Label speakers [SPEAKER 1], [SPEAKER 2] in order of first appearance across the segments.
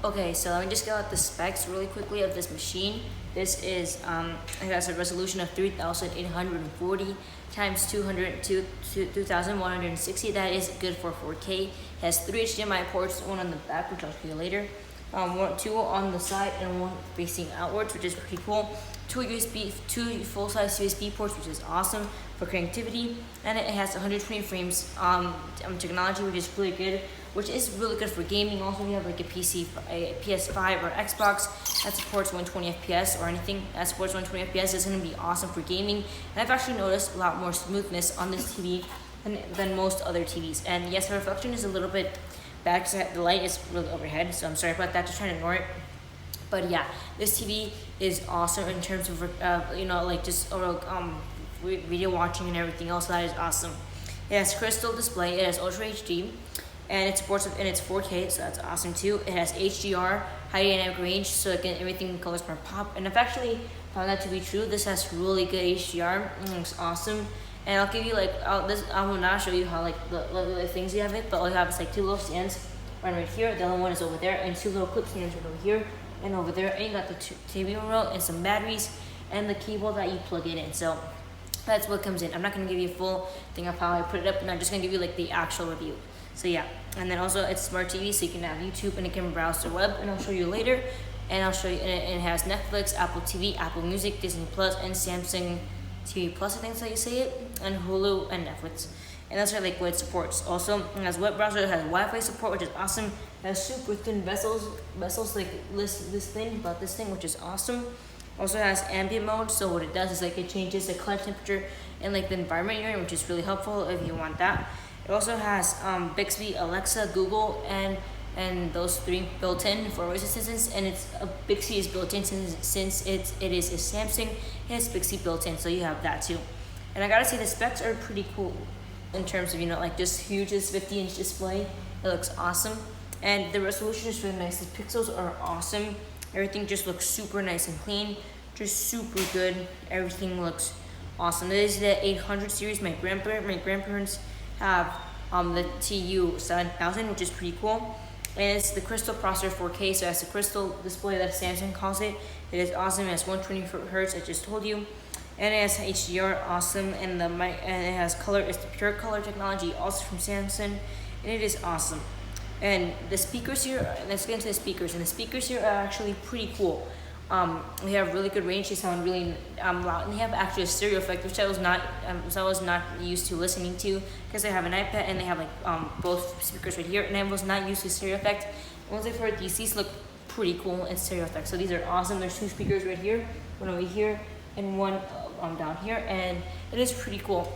[SPEAKER 1] Okay, so let me just go out the specs really quickly of this machine. This is it has a resolution of 3,840 times 2160. That is good for 4K. It has 3 HDMI ports, one on the back, which I'll show you later. Two on the side and one facing outwards, which is pretty cool. Two full-size USB ports, which is awesome for connectivity, and it has 120 frames technology, which is really good. Which is really good for gaming. Also, we have like a PS5 or Xbox that supports 120 FPS or anything that supports 120 FPS is going to be awesome for gaming. And I've actually noticed a lot more smoothness on this TV than most other TVs. And yes, the reflection is a little bit bad because the light is really overhead, so I'm sorry about that. Just trying to ignore it. But yeah, this TV is awesome in terms of like just video watching and everything else. That is awesome. It has crystal display. It has Ultra HD. And it supports and it's 4K, so that's awesome too. It has HDR, high dynamic range, so again everything colors more pop. And I've actually found that to be true. This has really good HDR. It looks awesome. And I'll give you like I will not show you how like the things you have it, but all you have is like 2 little stands, one right here. The other one is over there, and 2 little clip stands right over here and over there. And you got the TV remote and some batteries and the cable that you plug it in. So that's what comes in. I'm not gonna give you a full thing of how I put it up, and I'm just gonna give you like the actual review. So yeah, and then also it's smart TV, so you can have YouTube and it can browse the web, and I'll show you later. And I'll show you, and it has Netflix, Apple TV, Apple Music, Disney Plus, and Samsung TV Plus, I think that's how you say it, and Hulu and Netflix. And that's like what it supports. Also, it has web browser, it has Wi-Fi support, which is awesome. It has super thin bezels like this thin, about this thing, which is awesome. Also has ambient mode, so what it does is like it changes the color temperature and like the environment you're in, which is really helpful if you want that. It also has Bixby, Alexa, Google, and those 3 built in for voice assistants. And it's Bixby is built in since it is a Samsung. It has Bixby built in, so you have that too. And I gotta say the specs are pretty cool in terms of like just huge, this 50-inch display. It looks awesome, and the resolution is really nice. The pixels are awesome. Everything just looks super nice and clean, just super good. Everything looks awesome. This is the 800 series. My grandparents have the TU8000, which is pretty cool. And it's the crystal processor 4K, so it has the crystal display that Samsung calls it. It is awesome. It has 120 Hz, I just told you. And it has HDR, awesome. And it has color. It's the pure color technology, also from Samsung, and it is awesome. And the speakers here, let's get into the speakers. And the speakers here are actually pretty cool. They have really good range. They sound really loud, and they have actually a stereo effect, which I was not used to listening to, because I have an iPad and they have like both speakers right here, and I was not used to stereo effect. Once I've heard these look pretty cool in stereo effect. So these are awesome. There's 2 speakers right here, one over here, and one down here, and it is pretty cool.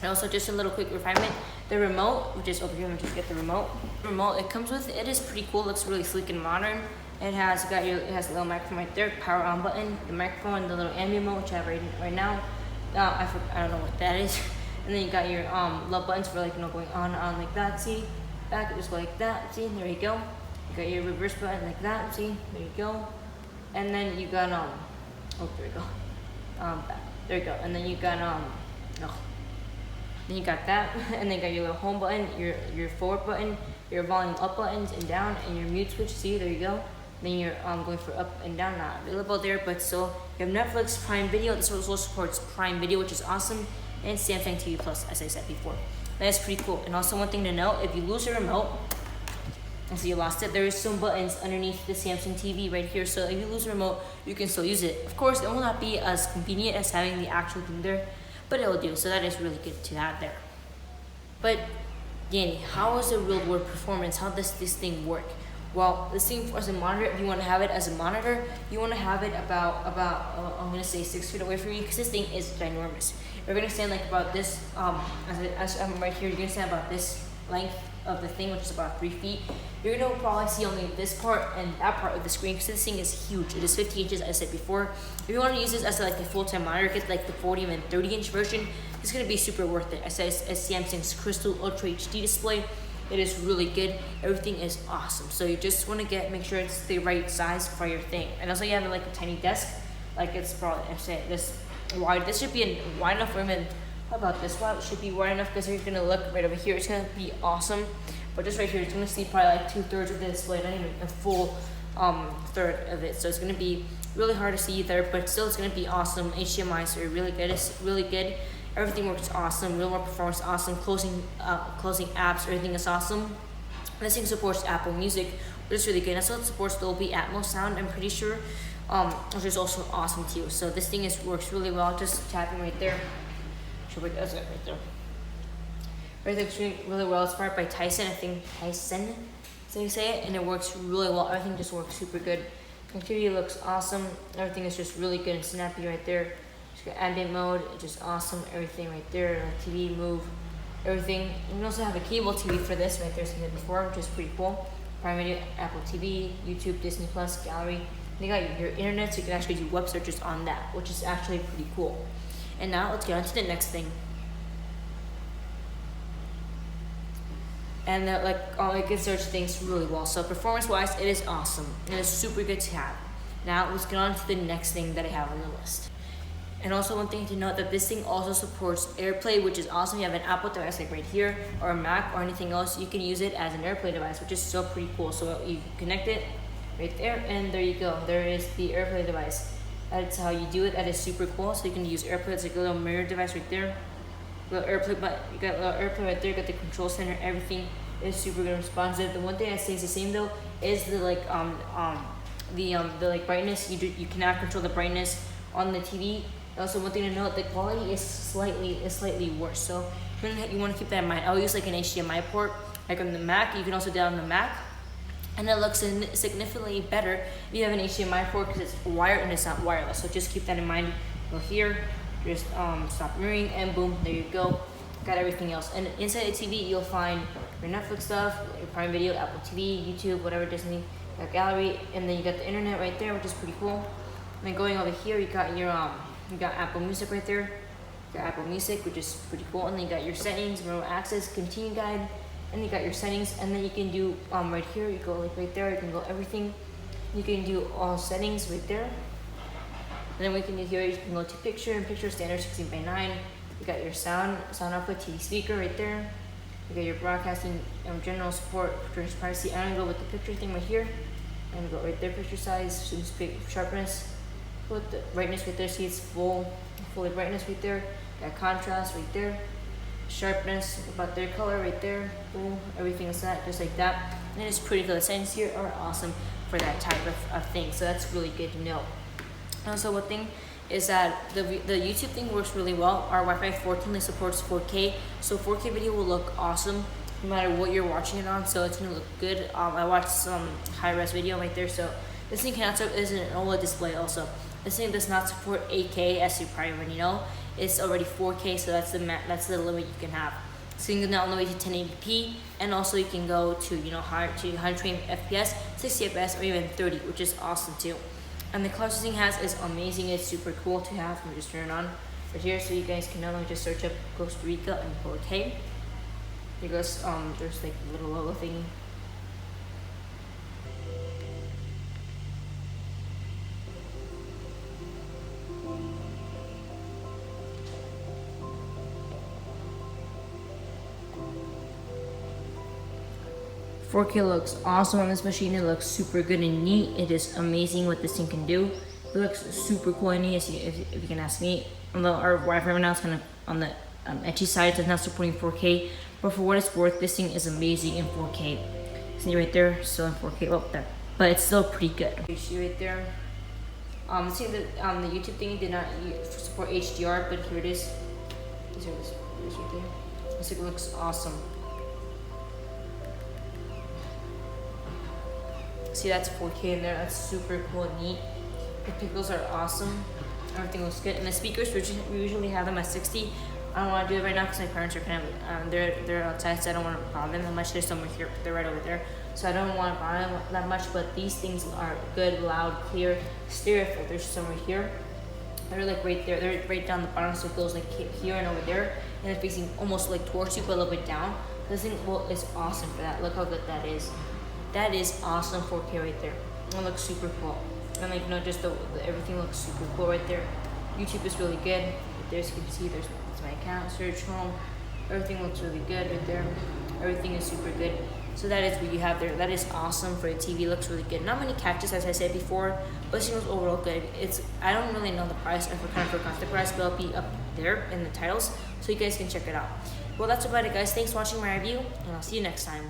[SPEAKER 1] And also just a little quick refinement. The remote, which is over here, let me just get the remote. The remote it comes with, it is pretty cool. It looks really sleek and modern. It has a little microphone right there, power on button, the microphone, the little ambient mode, which I have right now. I don't know what that is. And then you got your love buttons for like going on like that. See, back it just go like that. See, there you go. You got your reverse button like that. See, there you go. And then you got oh, there you go. Back. There you go. And then you got then you got that, and then you got your little home button, your forward button, your volume up buttons and down, and your mute switch. See, there you go. Then you're going for up and down, not available there, but still you have Netflix, Prime Video. This also supports Prime Video, which is awesome, and Samsung TV Plus, as I said before. That is pretty cool. And also one thing to know, if you lose your remote, and so you lost it, there is some buttons underneath the Samsung TV right here. So if you lose the remote, you can still use it. Of course, it will not be as convenient as having the actual thing there, but it will do. So that is really good to have there. But Danny, how is the real world performance? How does this thing work? Well, this thing as a monitor, if you want to have it as a monitor, you want to have it about I'm gonna say 6 feet away from you, because this thing is ginormous. You're gonna stand like about this, as I'm right here, you're gonna stand about this length of the thing, which is about 3 feet. You're gonna probably see only this part and that part of the screen, because this thing is huge. It is 50 inches, as I said before. If you want to use this as like a full-time monitor, get like the 40 and 30-inch version. It's gonna be super worth it. I said it's Samsung's Crystal Ultra HD display. It is really good. Everything is awesome. So you just want to make sure it's the right size for your thing. And also you have like a tiny desk, like it's probably this wide. This should be wide enough room. And how about this one? It should be wide enough, because you're gonna look right over here. It's gonna be awesome. But just right here, it's gonna see probably like 2/3 of the display, not even a full third of it, so it's gonna be really hard to see there, but still it's gonna be awesome. HDMIs are really good. It's really good. Everything works awesome. Real world performance awesome. Closing apps, everything is awesome. This thing supports Apple Music, which is really good. It also supports Dolby Atmos sound, I'm pretty sure, which is also awesome too. So this thing works really well. Just tapping right there. That's it right there. Right there, really well. It's powered by Tyson. I think Tyson, so you say it, and it works really well. Everything just works super good. Connectivity looks awesome. Everything is just really good and snappy right there. Just got ambient mode, it's just awesome. Everything right there. TV, move, everything. You can also have a cable TV for this right there, seen it before, which is pretty cool. Prime Video, Apple TV, YouTube, Disney Plus, Gallery. They got your internet, so you can actually do web searches on that, which is actually pretty cool. And now let's get on to the next thing. And it can search things really well. So performance-wise, it is awesome. It is super good to have. Now let's get on to the next thing that I have on the list. And also one thing to note that this thing also supports AirPlay, which is awesome. You have an Apple device like right here, or a Mac, or anything else, you can use it as an AirPlay device, which is so pretty cool. So you connect it right there, and there you go. There is the AirPlay device. That's how you do it. That is super cool. So you can use AirPlay. It's like a little mirror device right there. Little AirPlay, but you got a little AirPlay right there. You got the control center. Everything is super good and responsive. The one thing that stays the same though is the brightness. You cannot control the brightness on the TV. Also, one thing to note, the quality is slightly worse. So you want to keep that in mind. I'll use like an HDMI port, like on the Mac. You can also do it on the Mac, and it looks significantly better if you have an HDMI port because it's wired and it's not wireless. So just keep that in mind. Go here, just stop mirroring, and boom, there you go. Got everything else. And inside the TV, you'll find your Netflix stuff, your Prime Video, Apple TV, YouTube, whatever, Disney, got Gallery, and then you got the internet right there, which is pretty cool. And then going over here, you got your you got Apple Music right there. You got Apple Music, which is pretty cool. And then you got your settings, remote access, continue guide, and you got your settings. And then you can do right here, you go like right there, you can go everything. You can do all settings right there. And then we can do here, you can go to picture standard 16:9. You got your sound output, TV speaker right there. You got your broadcasting, general support, privacy. I'm gonna go with the picture thing right here. I'm gonna go right there, picture size, zoom speed, sharpness. Put the brightness right there, see it's fully brightness right there. Got contrast right there. Sharpness, about their color right there. Boom, everything is that, just like that. And it's pretty cool. The settings here are awesome for that type of thing. So that's really good to know. Also, one thing is that the YouTube thing works really well. Our Wi-Fi 14 supports 4K, so 4K video will look awesome no matter what you're watching it on. So it's gonna look good. I watched some high-res video right there. So this thing is an OLED display also. This thing does not support 8K, as you probably already know. It's already 4K, so that's the limit you can have. So you can go all the way to 1080p, and also you can go to 120 FPS, 60 FPS, or even 30, which is awesome too. And the color this thing has is amazing. It's super cool to have. Let me just turn it on right here so you guys can not only just search up Costa Rica and 4K. Here goes, there's like a little logo thingy. .4K looks awesome on this machine. It looks super good and neat. It is amazing what this thing can do. It looks super cool and neat, if you can ask me. Although our Wi-Fi right now is kind of on the edgy side, it's not supporting 4K. But for what it's worth, this thing is amazing in 4K. See right there, still in 4K. Well, there, but it's still pretty good. You see right there. See the YouTube thing did not support HDR, but here it is. This right there. This thing looks awesome. See, that's 4K in there. That's super cool and neat. The pixels are awesome. Everything looks good. And the speakers, we usually have them at 60. I don't want to do it right now because my parents are kind of they're outside, so I don't want to bother them that much. There's somewhere here. They're right over there, so I don't want to bother them that much. But these things are good, loud, clear, stereo. There's somewhere here. They're like right there. They're right down the bottom, so it goes like here and over there, and it's facing almost like towards you, but a little bit down. This thing is awesome for that. Look how good that is. That is awesome 4K right there. It looks super cool. And like just everything looks super cool right there. YouTube is really good. Right there, as you can see, there's my account, search, home. Everything looks really good right there. Everything is super good. So that is what you have there. That is awesome for a TV. Looks really good. Not many catches, as I said before, but it was overall good. I don't really know the price. I kind of forgot the price, but it'll be up there in the titles, so you guys can check it out. Well, that's about it, guys. Thanks for watching my review, and I'll see you next time.